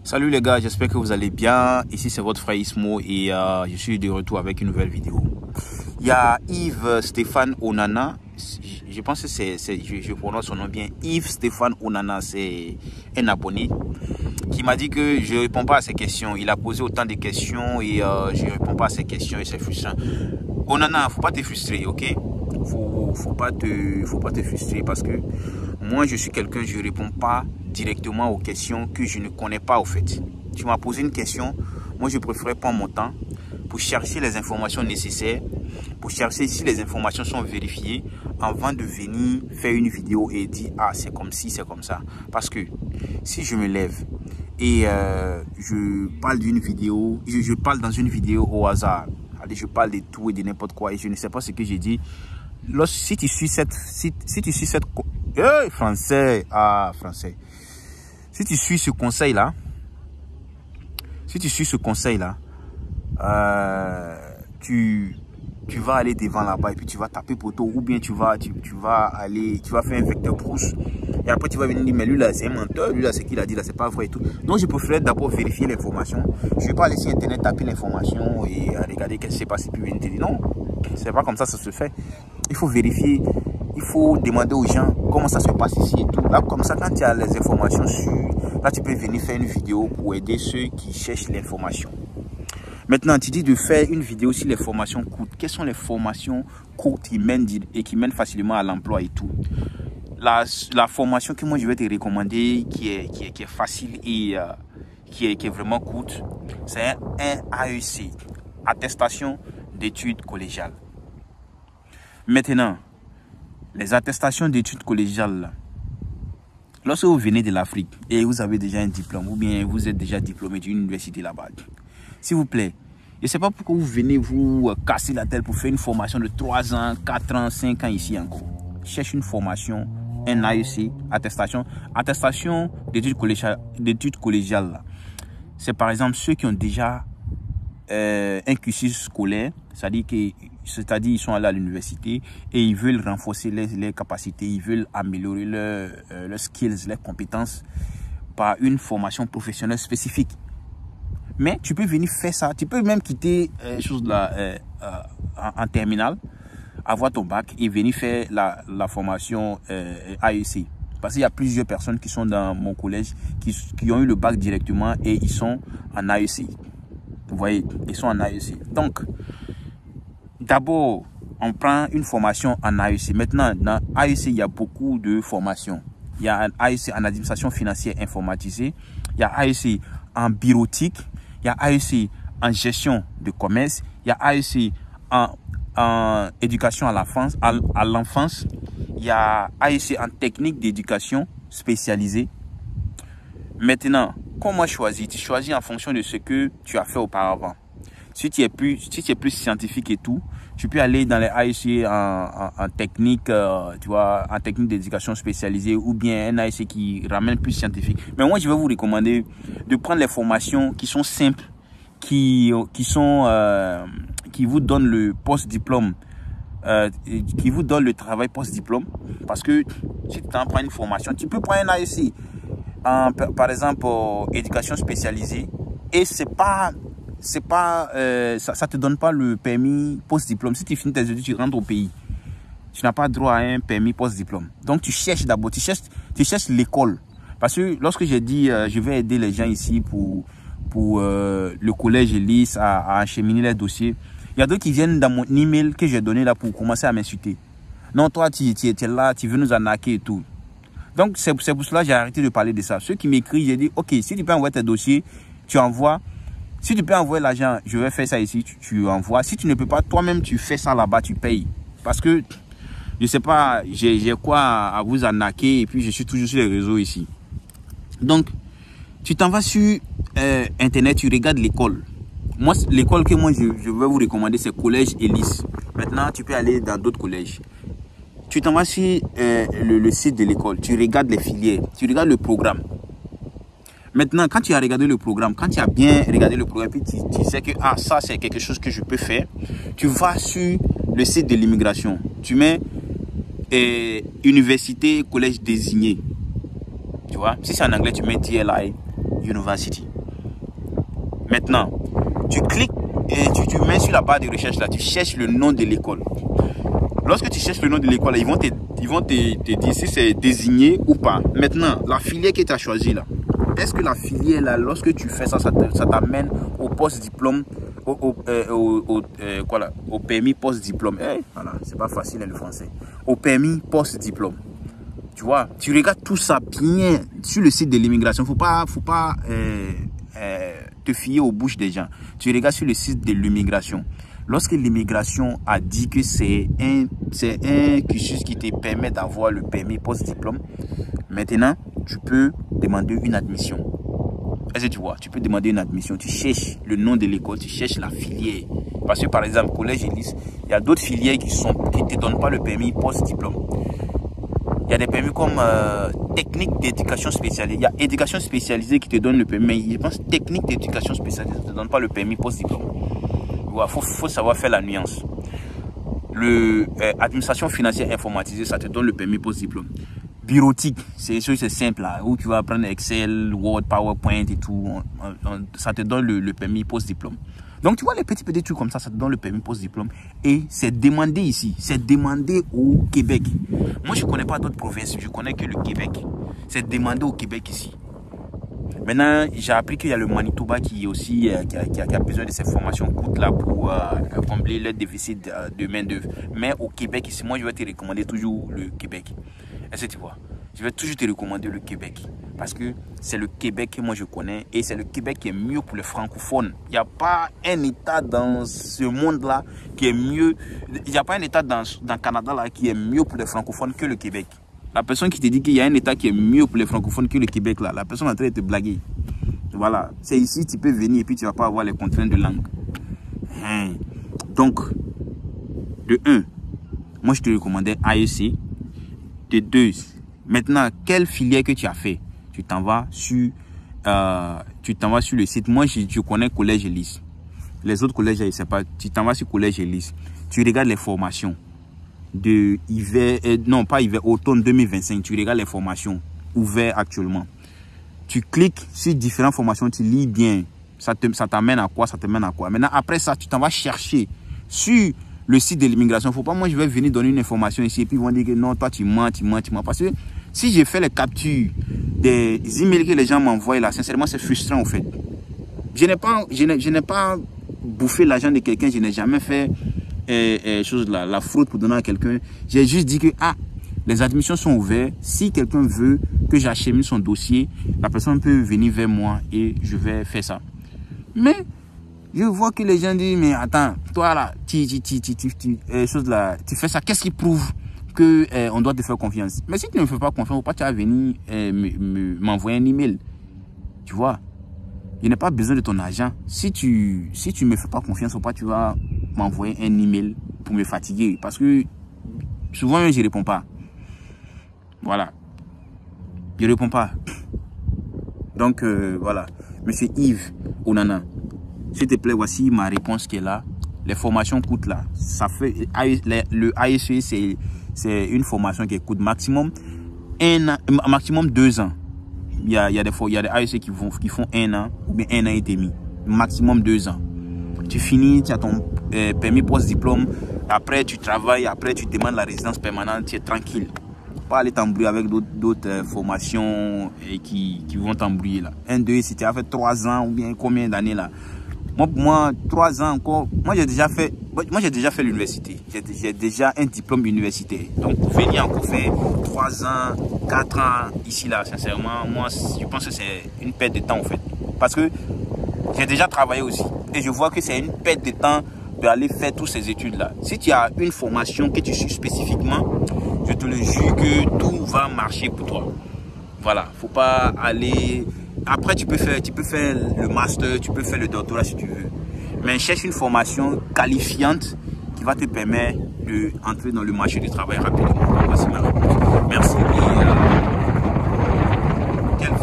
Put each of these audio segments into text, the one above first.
Salut les gars, j'espère que vous allez bien. Ici c'est votre frère Ismo et je suis de retour avec une nouvelle vidéo. Il y a Yves Stéphane Onana, je pense que je prononce son nom bien, Yves Stéphane Onana, c'est un abonné qui m'a dit que je ne réponds pas à ses questions. Il a posé autant de questions et je ne réponds pas à ses questions et c'est frustrant. Onana, faut pas te frustrer, ok? Faut pas te frustrer parce que moi je suis quelqu'un, je ne réponds pas directement aux questions que je ne connais pas au fait. Tu m'as posé une question, moi je préfère prendre mon temps pour chercher les informations nécessaires, pour chercher si les informations sont vérifiées avant de venir faire une vidéo et dire ah c'est comme ci, c'est comme ça. Parce que si je me lève et je parle d'une vidéo, je parle dans une vidéo au hasard, allez, je parle de tout et de n'importe quoi et je ne sais pas ce que j'ai dit. Si tu suis cette français, si tu suis ce conseil là, tu vas aller devant là-bas et puis tu vas taper poteau ou bien tu vas faire un vecteur Proust et après tu vas venir dire mais lui là c'est un menteur, lui là c'est qu'il a dit là c'est pas vrai et tout. Donc je préfère d'abord vérifier l'information. Je vais pas aller sur internet taper l'information et regarder qu'est-ce qui s'est passé puis venir te dire non, c'est pas comme ça se fait. Il faut vérifier, il faut demander aux gens comment ça se passe ici et tout. Là comme ça quand tu as les informations sûres, là tu peux venir faire une vidéo pour aider ceux qui cherchent l'information. Maintenant, tu dis de faire une vidéo si les formations coûtent. Quelles sont les formations courtes qui mènent facilement à l'emploi et tout? La formation que moi je vais te recommander, qui est facile et qui est vraiment courte, c'est un AEC, attestation d'études collégiales. Maintenant, les attestations d'études collégiales, là, lorsque vous venez de l'Afrique et vous avez déjà un diplôme ou bien vous êtes déjà diplômé d'une université là-bas, s'il vous plaît, je ne sais pas pourquoi vous venez vous casser la tête pour faire une formation de 3 ans, 4 ans, 5 ans ici encore. Cherche une formation, un AEC, attestation d'études collégiales. C'est par exemple ceux qui ont déjà un cursus scolaire, c'est-à-dire qu'ils sont allés à l'université et ils veulent renforcer leurs capacités, ils veulent améliorer leurs skills, leurs compétences par une formation professionnelle spécifique. Mais tu peux venir faire ça, tu peux même quitter en terminale, avoir ton bac et venir faire la formation AEC. Parce qu'il y a plusieurs personnes qui sont dans mon collège qui ont eu le bac directement et ils sont en AEC. Vous voyez, ils sont en AEC. Donc, d'abord, on prend une formation en AEC. Maintenant, dans AEC, il y a beaucoup de formations. Il y a un AEC en administration financière informatisée. Il y a AEC en bureautique. Il y a AEC en gestion de commerce. Il y a AEC en éducation à l'enfance. Il y a AEC en technique d'éducation spécialisée. Maintenant, comment choisir? Tu choisis en fonction de ce que tu as fait auparavant. Si tu es plus scientifique et tout, tu peux aller dans les AEC en technique, tu vois, en technique d'éducation spécialisée ou bien un AEC qui ramène plus scientifique. Mais moi, je vais vous recommander de prendre les formations qui sont simples, qui vous donnent le post-diplôme, qui vous donnent le travail post-diplôme. Parce que si tu prends une formation, tu peux prendre un AEC, par exemple, éducation spécialisée, et ça te donne pas le permis post-diplôme. Si tu finis tes études, tu rentres au pays, tu n'as pas droit à un permis post-diplôme. Donc tu cherches d'abord, tu cherches l'école. Parce que lorsque j'ai dit je vais aider les gens ici pour le collège Ellis à acheminer les dossiers, il y a d'autres qui viennent dans mon email que j'ai donné là pour commencer à m'insulter. Non, toi tu es là, tu veux nous arnaquer et tout. Donc c'est pour cela que j'ai arrêté de parler de ça. Ceux qui m'écrivent, j'ai dit ok, si tu peux envoyer tes dossiers, tu envoies. Si tu peux envoyer l'argent, je vais faire ça ici, tu envoies. Si tu ne peux pas, toi-même, tu fais ça là-bas, tu payes. Parce que, je ne sais pas, j'ai quoi à vous arnaquer et puis je suis toujours sur les réseaux ici. Donc, tu t'en vas sur Internet, tu regardes l'école. Moi, l'école que moi, je vais vous recommander, c'est Collège Ellis. Maintenant, tu peux aller dans d'autres collèges. Tu t'en vas sur le site de l'école, tu regardes les filières, tu regardes le programme. Maintenant, quand tu as regardé le programme, quand tu as bien regardé le programme, puis tu sais que ah, ça c'est quelque chose que je peux faire, tu vas sur le site de l'immigration. Tu mets université, collège désigné. Tu vois, si c'est en anglais, tu mets DLI University. Maintenant, tu cliques et tu mets sur la barre de recherche là, tu cherches le nom de l'école. Lorsque tu cherches le nom de l'école, ils vont te dire si c'est désigné ou pas. Maintenant, la filière que tu as choisie là, est-ce que la filière là, lorsque tu fais ça, ça t'amène au post-diplôme, au permis post-diplôme. Voilà, c'est pas facile le français. Au permis post-diplôme. Tu vois, tu regardes tout ça bien sur le site de l'immigration. Faut pas te fier aux bouches des gens. Tu regardes sur le site de l'immigration. Lorsque l'immigration a dit que c'est un cursus qui te permet d'avoir le permis post-diplôme, maintenant, tu peux demander une admission. Est-ce que tu vois? Tu peux demander une admission. Tu cherches le nom de l'école, tu cherches la filière. Parce que par exemple, collège et lycée, il y a d'autres filières qui ne te donnent pas le permis post-diplôme. Il y a des permis comme technique d'éducation spécialisée. Il y a éducation spécialisée qui te donne le permis, mais je pense technique d'éducation spécialisée ne te donne pas le permis post-diplôme. Il faut savoir faire la nuance. Administration financière informatisée, ça te donne le permis post-diplôme. Bureautique, c'est simple là, où tu vas apprendre Excel, Word, PowerPoint et tout. Ça te donne le permis post-diplôme. Donc tu vois les petits trucs comme ça te donne le permis post-diplôme. Et c'est demandé ici, c'est demandé au Québec. Moi je ne connais pas d'autres provinces, je connais que le Québec. C'est demandé au Québec ici. Maintenant, j'ai appris qu'il y a le Manitoba qui est aussi qui a besoin de ces formations coûtes là pour combler le déficit de main-d'œuvre. Mais au Québec, ici, moi, je vais te recommander toujours le Québec. Est-ce que tu vois? Je vais toujours te recommander le Québec. Parce que c'est le Québec que moi je connais et c'est le Québec qui est mieux pour les francophones. Il n'y a pas un État dans ce monde-là qui est mieux. Il n'y a pas un État dans le Canada là qui est mieux pour les francophones que le Québec. La personne qui te dit qu'il y a un État qui est mieux pour les francophones que le Québec, là, la personne est en train de te blaguer. Voilà. C'est ici, tu peux venir et puis tu ne vas pas avoir les contraintes de langue. Donc, de 1, moi je te recommandais AEC. De 2, maintenant, quelle filière que tu as fait? Tu t'en vas sur le site. Moi, je connais collège et lycée. Les autres collèges, je ne sais pas. Tu t'en vas sur collège et lycée. Tu regardes les formations. De hiver, non pas hiver, automne 2025, tu regardes les formations ouvertes actuellement. Tu cliques sur différentes formations, tu lis bien, ça t'amène à quoi, ça t'amène à quoi. Maintenant, après ça, tu t'en vas chercher sur le site de l'immigration. Faut pas, moi, je vais venir donner une information ici et puis ils vont dire que non, toi, tu mens. Parce que si j'ai fait les captures des emails que les gens m'envoient là, sincèrement, c'est frustrant en fait. Je n'ai pas bouffé l'argent de quelqu'un, je n'ai jamais fait la fraude pour donner à quelqu'un. J'ai juste dit que les admissions sont ouvertes. Si quelqu'un veut que j'achemine son dossier, la personne peut venir vers moi et je vais faire ça. Mais je vois que les gens disent mais attends, toi là, tu fais ça, qu'est-ce qui prouve que on doit te faire confiance? Mais si tu ne me fais pas confiance, pourquoi tu vas venir m'envoyer un email? Tu vois? Je n'ai pas besoin de ton argent. Si tu me fais pas confiance, pourquoi tu vas m'envoyer un email pour me fatiguer? Parce que souvent, je ne réponds pas. Voilà. Je ne réponds pas. Donc, voilà. Monsieur Yves Onana, s'il te plaît, voici ma réponse qui est là. Les formations coûtent là. Ça fait, le ASE, c'est une formation qui coûte maximum 2 ans. Il y a des AEC qui font 1 an ou bien 1 an et demi. Maximum 2 ans. Tu finis, tu as ton permis post-diplôme. Après, tu travailles. Après, tu demandes la résidence permanente. Tu es tranquille. Pas aller t'embrouiller avec d'autres formations qui vont t'embrouiller là. 1, 2, si tu as fait 3 ans ou bien combien d'années là. Moi, 3 ans encore. Moi, j'ai déjà fait l'université. J'ai déjà un diplôme universitaire. Donc, venir encore faire 3 ans, 4 ans ici, là, sincèrement, moi, je pense que c'est une perte de temps, en fait. Parce que j'ai déjà travaillé aussi. Et je vois que c'est une perte de temps d'aller faire toutes ces études-là. Si tu as une formation que tu suis spécifiquement, je te le jure que tout va marcher pour toi. Voilà. Faut pas aller... Après, tu peux faire le master, tu peux faire le doctorat si tu veux. Mais cherche une formation qualifiante qui va te permettre d'entrer dans le marché du travail rapidement. Voici ma réponse. Merci. Quelle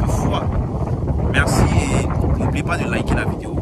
foi. Merci. N'oubliez pas de liker la vidéo.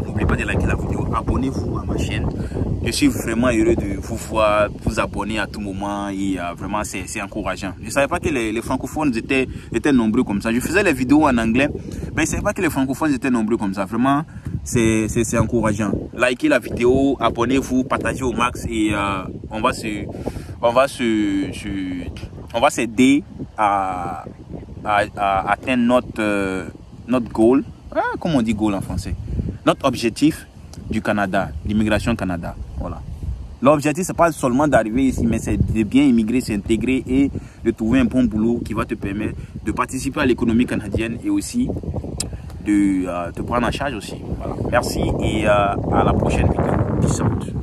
N'oubliez pas de liker la vidéo. Abonnez-vous à ma chaîne. Je suis vraiment heureux de vous voir, vous abonner à tout moment et vraiment c'est encourageant. Je ne savais pas que les francophones étaient nombreux comme ça. Je faisais les vidéos en anglais, Mais c'est pas que les francophones étaient nombreux comme ça. Vraiment, c'est encourageant. Likez la vidéo, abonnez-vous, partagez au max et on va s'aider à atteindre notre goal. Comment on dit goal en français? Notre objectif du Canada, l'immigration Canada. Voilà. L'objectif, c'est pas seulement d'arriver ici, mais c'est de bien immigrer, s'intégrer et de trouver un bon boulot qui va te permettre de participer à l'économie canadienne et aussi de te prendre en charge aussi. Voilà. Merci et à la prochaine vidéo. Peace out.